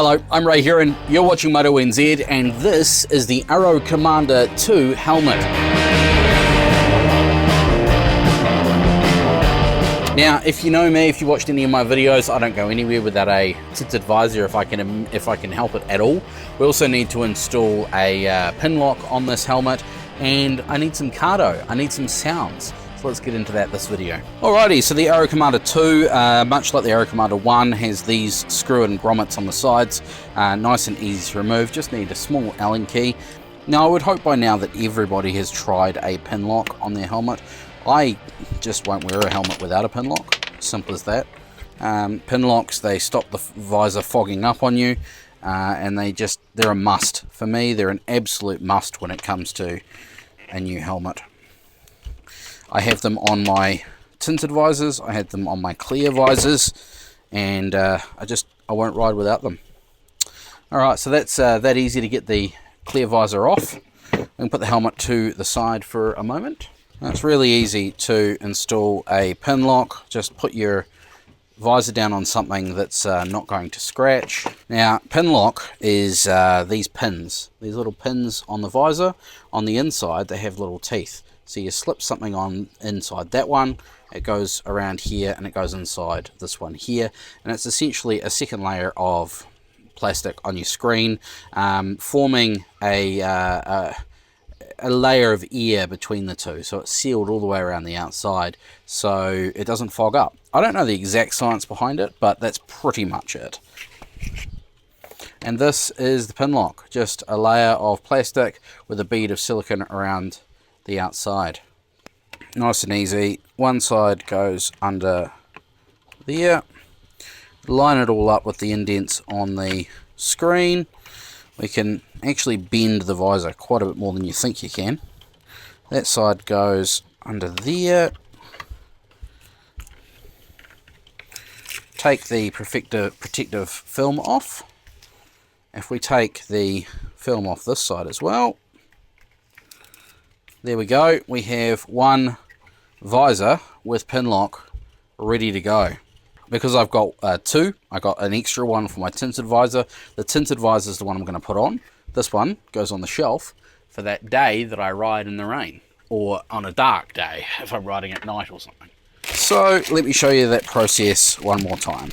Hello, I'm Ray here and you're watching Moto NZ, and this is the Airoh Commander 2 helmet. Now, if you know me, if you watched any of my videos, I don't go anywhere without a tinted visor if I can help it at all. We also need to install a Pinlock on this helmet, and I need some Cardo, I need some sounds. So let's get into that this video. Alrighty, so the Airoh Commander 2, much like the Airoh Commander 1, has these screw-in grommets on the sides, nice and easy to remove, just need a small Allen key. Now I would hope by now that everybody has tried a Pinlock on their helmet. I just won't wear a helmet without a Pinlock, simple as that. Pinlocks, they stop the visor fogging up on you, and they're a must. For me, they're an absolute must when it comes to a new helmet. I have them on my tinted visors, I had them on my clear visors, and I won't ride without them. Alright, so that's that easy to get the clear visor off. We can put the helmet to the side for a moment. Now, it's really easy to install a Pinlock. Just put your visor down on something that's not going to scratch. Now, Pinlock is these pins, these little pins on the visor. On the inside, they have little teeth. So you slip something on inside that one, it goes around here and it goes inside this one here, and it's essentially a second layer of plastic on your screen, forming a layer of air between the two, so it's sealed all the way around the outside so it doesn't fog up. I don't know the exact science behind it, but that's pretty much it. And this is the Pinlock, just a layer of plastic with a bead of silicone around the outside. Nice and easy. One side goes under there. Line it all up with the indents on the screen. We can actually bend the visor quite a bit more than you think you can. That side goes under there. Take the protective film off. If we take the film off this side as well, there we go. We have one visor with Pinlock ready to go. Because I've got two, I got an extra one for my tinted visor. The tinted visor is the one I'm going to put on. This one goes on the shelf for that day that I ride in the rain, or on a dark day if I'm riding at night or something. So let me show you that process one more time.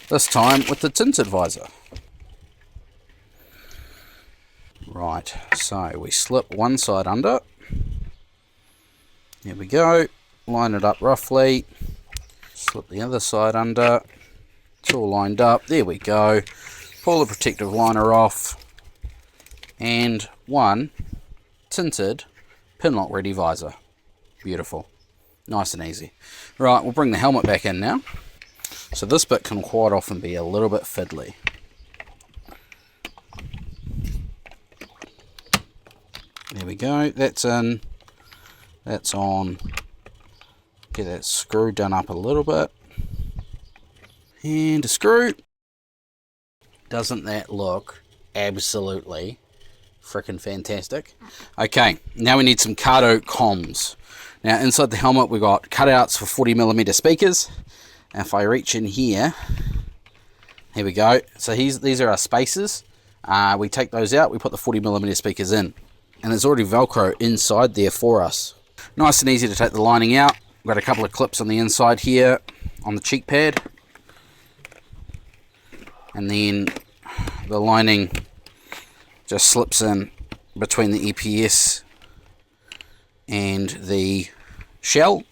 This time with the tinted visor. Right, so we slip one side under. There we go. Line it up roughly. Slip the other side under. It's all lined up. There we go. Pull the protective liner off. And one tinted Pinlock ready visor. Beautiful. Nice and easy. Right, we'll bring the helmet back in now. So this bit can quite often be a little bit fiddly. There we go, that's in, that's on. Get that screw done up a little bit. And a screw. Doesn't that look absolutely freaking fantastic? Okay, now we need some Cardo comms. Now inside the helmet we've got cutouts for 40mm speakers. And if I reach in here we go. So these are our spacers. We take those out, we put the 40mm speakers in. And there's already Velcro inside there for us. Nice and easy to take the lining out. We've got a couple of clips on the inside here on the cheek pad. And then the lining just slips in between the EPS and the shell.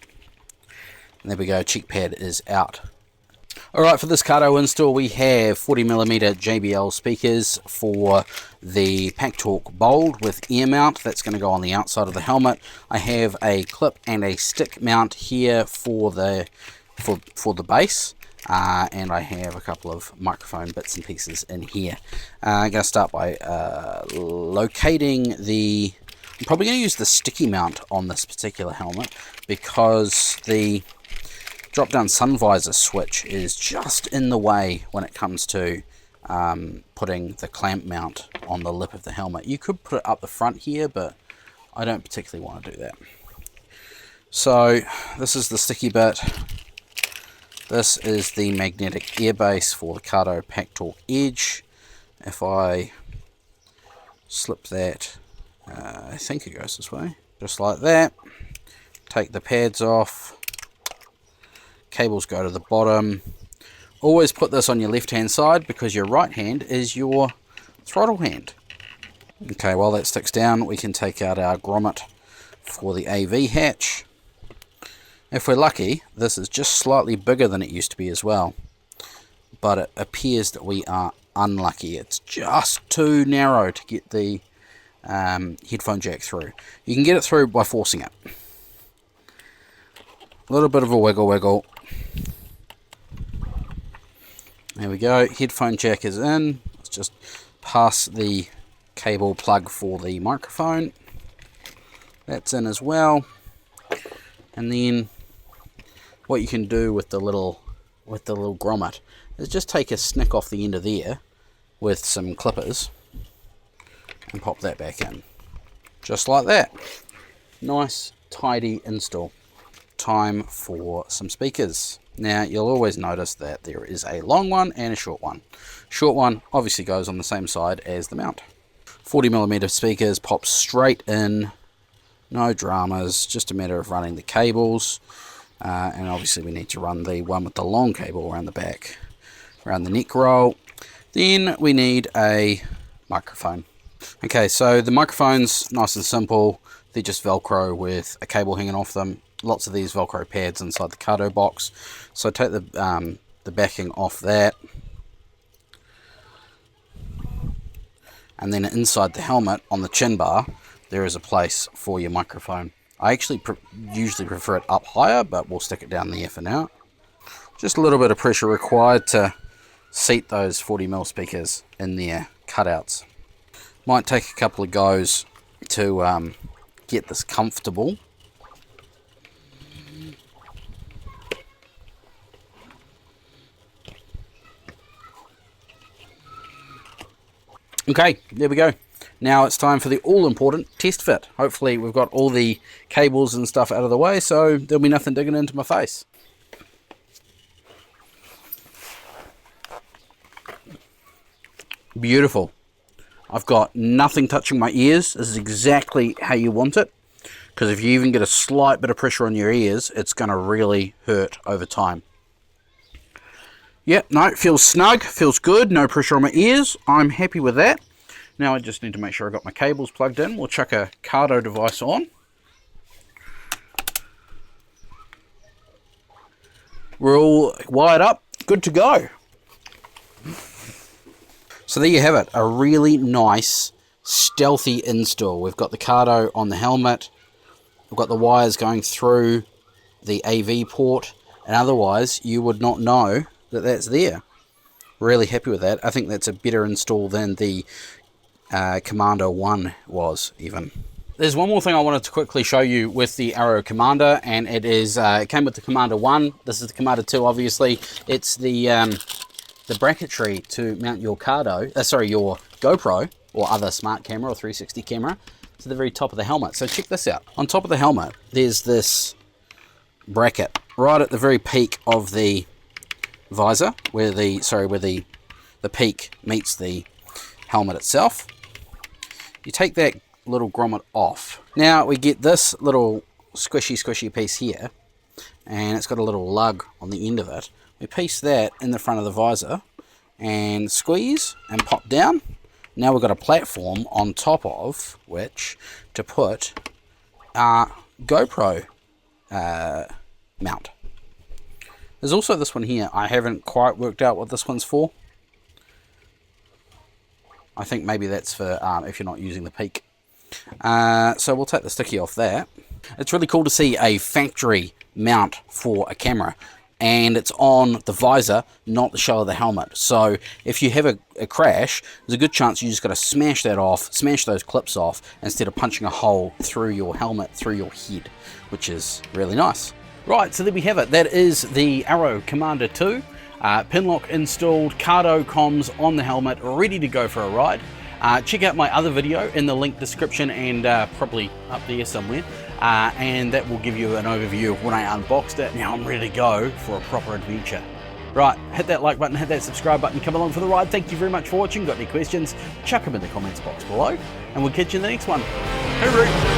And there we go, cheek pad is out. Alright, for this Cardo install we have 40mm JBL speakers for the Packtalk Bold with ear mount. That's going to go on the outside of the helmet. I have a clip and a stick mount here for the base. And I have a couple of microphone bits and pieces in here. I'm going to start by locating the... I'm probably going to use the sticky mount on this particular helmet because the drop-down sun visor switch is just in the way when it comes to putting the clamp mount on the lip of the helmet. You could put it up the front here, but I don't particularly want to do that. So this is the sticky bit. This is the magnetic airbase for the Cardo Packtalk Edge. If I slip that, I think it goes this way, just like that. Take the pads off, cables go to the bottom. Always put this on your left hand side because your right hand is your throttle hand. Okay, while that sticks down, we can take out our grommet for the AV hatch. If we're lucky, this is just slightly bigger than it used to be as well, but it appears that we are unlucky. It's just too narrow to get the headphone jack through. You can get it through by forcing it. A little bit of a wiggle. There we go, headphone jack is in. Let's just pass the cable plug for the microphone. That's in as well. And then what you can do with the little grommet is just take a snick off the end of there with some clippers and pop that back in. Just like that. Nice, tidy install. Time for some speakers. Now you'll always notice that there is a long one and a short one. Short one obviously goes on the same side as the mount. 40mm speakers pop straight in. No dramas, just a matter of running the cables, and obviously we need to run the one with the long cable around the back, around the neck roll. Then we need a microphone. Okay, so the microphone's nice and simple. They're just Velcro with a cable hanging off them. Lots of these Velcro pads inside the Cardo box. So take the backing off that. And then inside the helmet on the chin bar, there is a place for your microphone. I actually usually prefer it up higher, but we'll stick it down there for now. Just a little bit of pressure required to seat those 40mm speakers in their cutouts. Might take a couple of goes to get this comfortable. Okay, there we go. Now it's time for the all-important test fit. Hopefully we've got all the cables and stuff out of the way, so there'll be nothing digging into my face. Beautiful. I've got nothing touching my ears. This is exactly how you want it, because if you even get a slight bit of pressure on your ears, it's going to really hurt over time. Yep, no, it feels snug, feels good, no pressure on my ears. I'm happy with that. Now I just need to make sure I've got my cables plugged in. We'll chuck a Cardo device on. We're all wired up, good to go. So there you have it, a really nice, stealthy install. We've got the Cardo on the helmet. We've got the wires going through the AV port, and otherwise you would not know that that's there. Really happy with that. I think that's a better install than the Commander 1 was even. There's one more thing I wanted to quickly show you with the Airoh Commander, and it is it came with the Commander 1. This is the Commander 2, obviously. It's the bracketry to mount your your GoPro or other smart camera or 360 camera to the very top of the helmet. So check this out. On top of the helmet, there's this bracket right at the very peak of the visor, where the peak meets the helmet itself. You take that little grommet off. Now we get this little squishy piece here, and it's got a little lug on the end of it. We piece that in the front of the visor and squeeze and pop down. Now we've got a platform on top of which to put our GoPro mount. There's also this one here. I haven't quite worked out what this one's for. I think maybe that's for if you're not using the peak. So we'll take the sticky off that. It's really cool to see a factory mount for a camera, and it's on the visor, not the shell of the helmet. So if you have a crash, there's a good chance you just got to smash that off, smash those clips off, instead of punching a hole through your helmet, through your head, which is really nice. Right, so there we have it. That is the Airoh Commander 2. Pinlock installed, Cardo comms on the helmet, ready to go for a ride. Check out my other video in the link description and probably up there somewhere. and that will give you an overview of when I unboxed it. Now I'm ready to go for a proper adventure. Right, hit that like button, hit that subscribe button, come along for the ride. Thank you very much for watching. Got any questions? Chuck them in the comments box below, and we'll catch you in the next one. Hooroo!